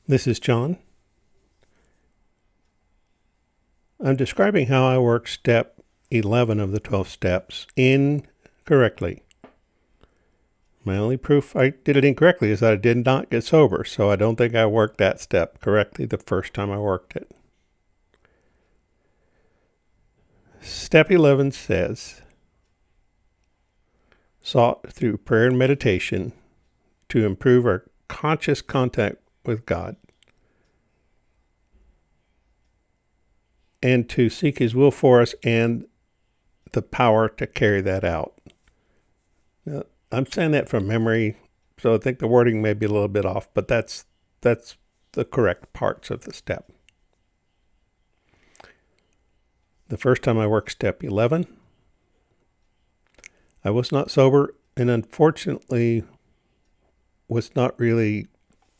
This is John. I'm describing how I work step 11 of the 12 steps incorrectly. My only proof I did it incorrectly is that I did not get sober, so I don't think I worked that step correctly the first time I worked it. Step 11 says, sought through prayer and meditation to improve our conscious contact with God and to seek His will for us and the power to carry that out. Now, I'm saying that from memory, so I think the wording may be a little bit off, but that's the correct parts of the step. The first time I worked step 11, I was not sober and unfortunately was not really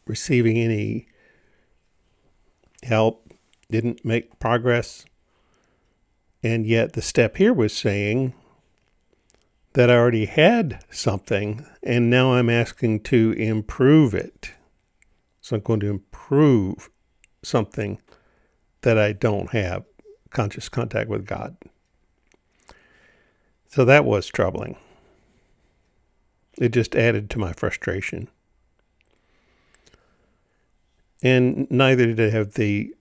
receiving any help, didn't make progress. And yet the step here was saying that I already had something and now I'm asking to improve it. So I'm going to improve something that I don't have, conscious contact with God. So that was troubling. It just added to my frustration. And neither did I have the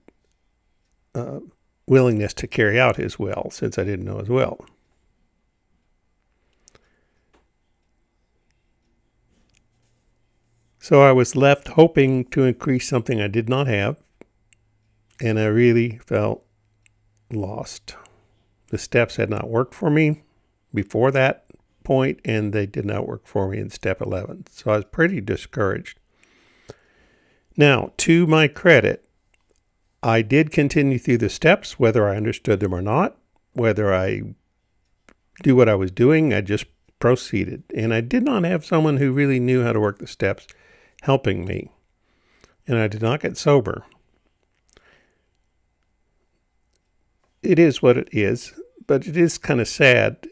willingness to carry out His will, since I didn't know His will. So I was left hoping to increase something I did not have, and I really felt lost. The steps had not worked for me before that point, and they did not work for me in step 11. So I was pretty discouraged. Now, to my credit, I did continue through the steps, whether I understood them or not, whether I knew what I was doing, I just proceeded. And I did not have someone who really knew how to work the steps helping me. And I did not get sober. It is what it is, but it is kind of sad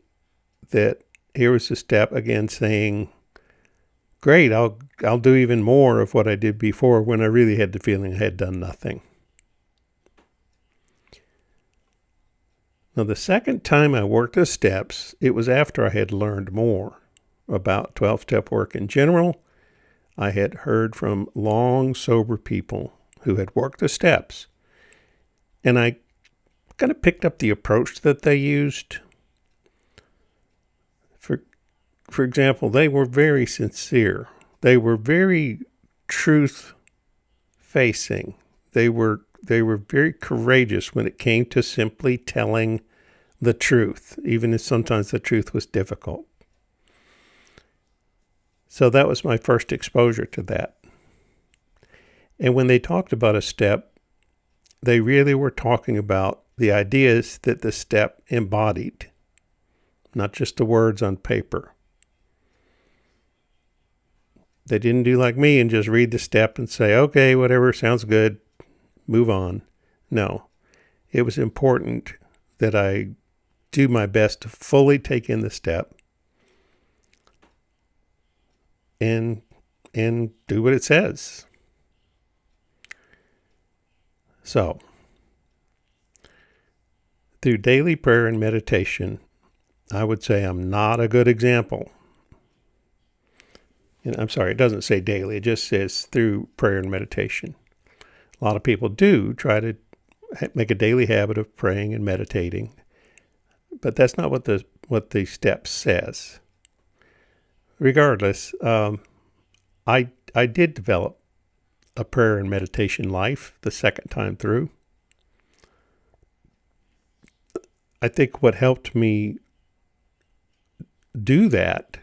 that here was a step again saying, great, I'll do even more of what I did before, when I really had the feeling I had done nothing. Now, the second time I worked the steps, it was after I had learned more about 12-step work in general. I had heard from long sober people who had worked the steps, and I kind of picked up the approach that they used. For example, they were very sincere. They were very truth-facing. They were very courageous when it came to simply telling the truth, even if sometimes the truth was difficult. So that was my first exposure to that. And when they talked about a step, they really were talking about the ideas that the step embodied, not just the words on paper. They didn't do like me and just read the step and say, okay, whatever, sounds good, move on. No, it was important that I do my best to fully take in the step and do what it says. So, through daily prayer and meditation, I would say I'm not a good example. And I'm sorry, it doesn't say daily, it just says through prayer and meditation. A lot of people do try to make a daily habit of praying and meditating, but that's not what the step says. Regardless, I did develop a prayer and meditation life the second time through. I think what helped me do that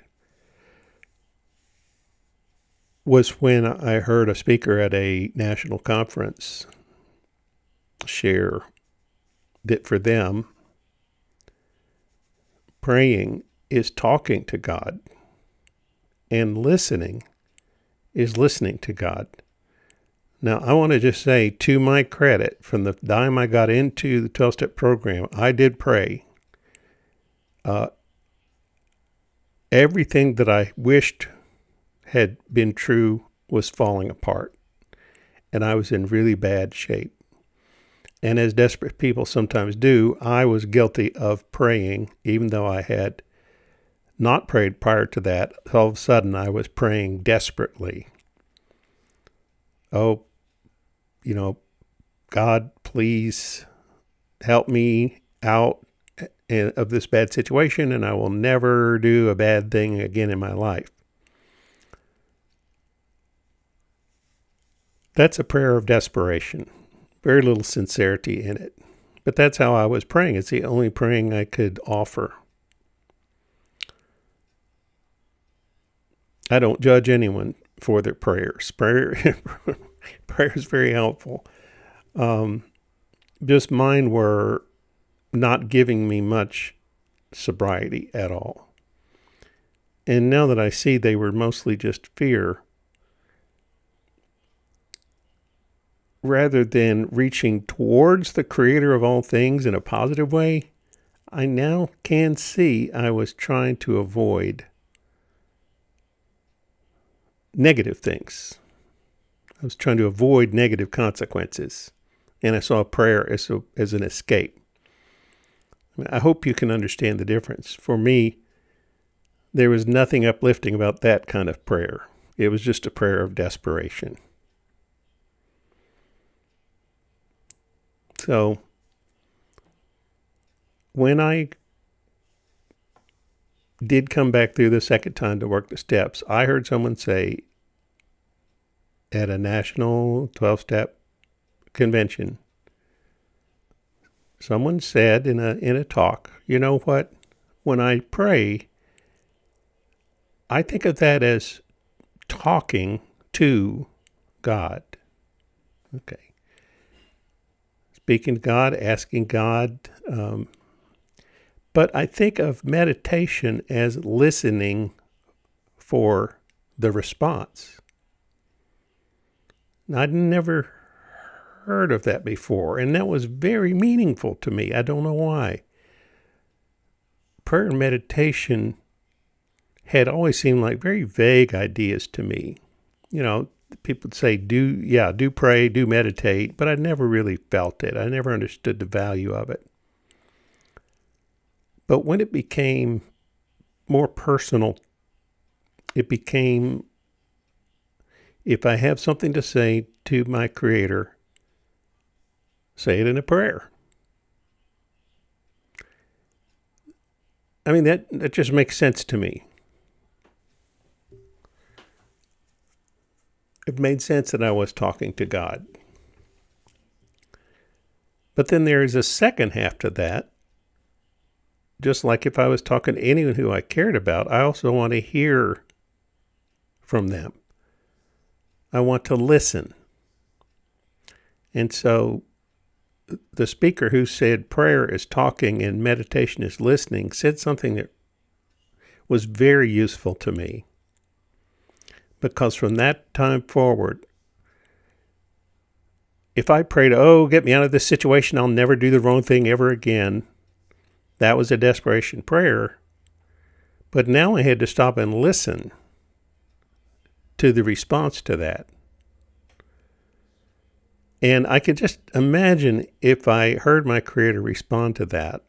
was when I heard a speaker at a national conference share that for them, praying is talking to God, and listening is listening to God. Now, I want to just say, to my credit, from the time I got into the 12-step program, I did pray. Everything that I wished had been true was falling apart. and I was in really bad shape. And as desperate people sometimes do, I was guilty of praying, even though I had not prayed prior to that. All of a sudden, I was praying desperately. Oh, God, please help me out of this bad situation, and I will never do a bad thing again in my life. That's a prayer of desperation. Very little sincerity in it. But that's how I was praying. It's the only praying I could offer. I don't judge anyone for their prayers. Prayer is very helpful. Just mine were not giving me much sobriety at all. And now that I see they were mostly just fear, rather than reaching towards the creator of all things in a positive way, I now can see I was trying to avoid negative things. I was trying to avoid negative consequences. And I saw prayer as an escape. I hope you can understand the difference. For me, there was nothing uplifting about that kind of prayer. It was just a prayer of desperation. So, when I did come back through the second time to work the steps, I heard someone say at a national 12-step convention, someone said in a talk, you know what? When I pray, I think of that as talking to God. Okay. Speaking to God, asking God. But I think of meditation as listening for the response. I'd never heard of that before, and that was very meaningful to me. I don't know why. Prayer and meditation had always seemed like very vague ideas to me. People would say, do pray, do meditate, but I never really felt it. I never understood the value of it. But when it became more personal, it became, if I have something to say to my Creator, say it in a prayer. I mean, that just makes sense to me. It made sense that I was talking to God. But then there is a second half to that. Just like if I was talking to anyone who I cared about, I also want to hear from them. I want to listen. And so the speaker who said prayer is talking and meditation is listening said something that was very useful to me. Because from that time forward, if I prayed, get me out of this situation, I'll never do the wrong thing ever again, that was a desperation prayer. But now I had to stop and listen to the response to that. And I could just imagine if I heard my Creator respond to that.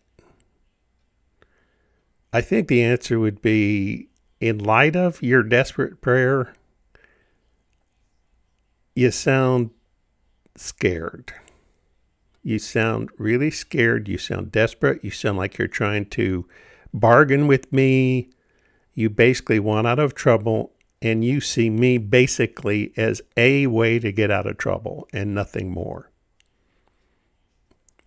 I think the answer would be, in light of your desperate prayer, you sound scared. You sound really scared. You sound desperate. You sound like you're trying to bargain with me. You basically want out of trouble, and you see me basically as a way to get out of trouble and nothing more.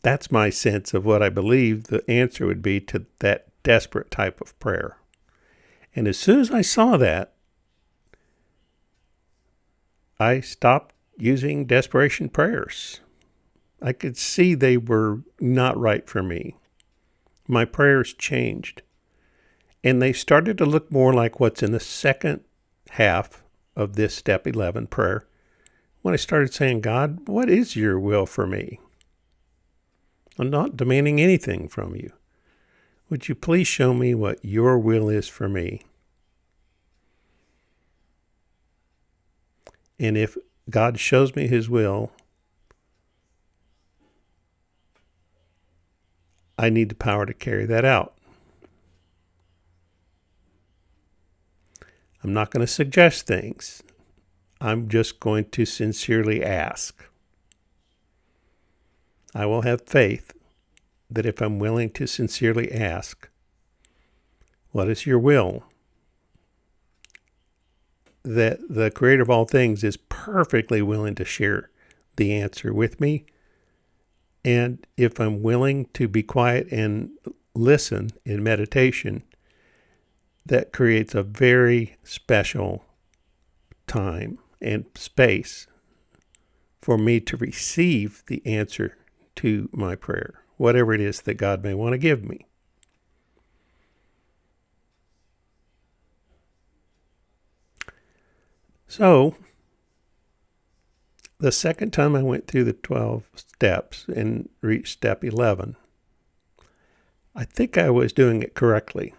That's my sense of what I believe the answer would be to that desperate type of prayer. And as soon as I saw that, I stopped using desperation prayers. I could see they were not right for me. My prayers changed. And they started to look more like what's in the second half of this step 11 prayer. When I started saying, God, what is your will for me? I'm not demanding anything from you. Would you please show me what your will is for me? And if God shows me his will, I need the power to carry that out. I'm not going to suggest things. I'm just going to sincerely ask. I will have faith that if I'm willing to sincerely ask, what is your will? That the creator of all things is perfectly willing to share the answer with me. And if I'm willing to be quiet and listen in meditation, that creates a very special time and space for me to receive the answer to my prayer, whatever it is that God may want to give me. So, the second time I went through the 12 steps and reached step 11, I think I was doing it correctly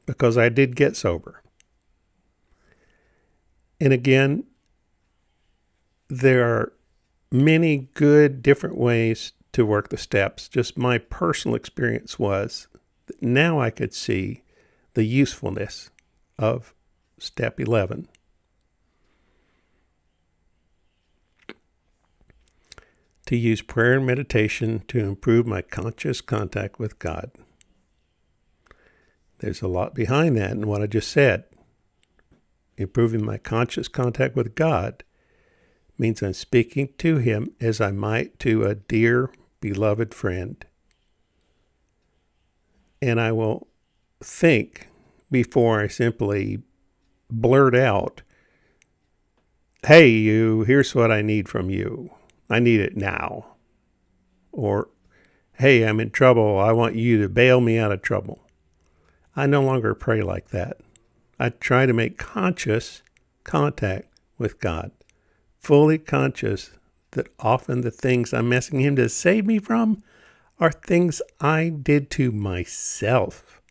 because I did get sober. And again, there are many good different ways to work the steps. Just my personal experience was that now I could see the usefulness of step 11. To use prayer and meditation to improve my conscious contact with God. There's a lot behind that in what I just said. Improving my conscious contact with God means I'm speaking to him as I might to a dear, beloved friend. And I will think before I simply blurt out, hey, you, here's what I need from you. I need it now. Or, hey, I'm in trouble. I want you to bail me out of trouble. I no longer pray like that. I try to make conscious contact with God, fully conscious that often the things I'm asking him to save me from are things I did to myself.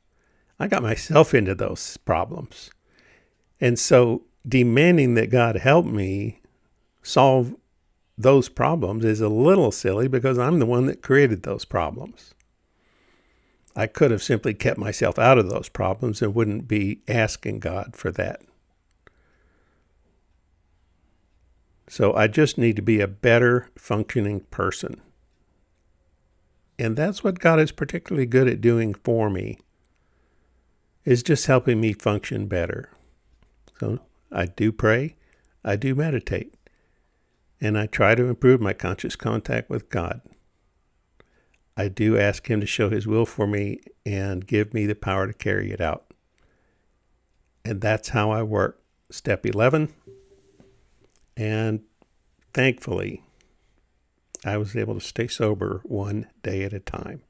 I got myself into those problems. And so demanding that God help me solve those problems is a little silly because I'm the one that created those problems. I could have simply kept myself out of those problems and wouldn't be asking God for that. So I just need to be a better functioning person. And that's what God is particularly good at doing for me, is just helping me function better. So I do pray, I do meditate, and I try to improve my conscious contact with God. I do ask him to show his will for me and give me the power to carry it out. And that's how I work step 11. And thankfully, I was able to stay sober one day at a time.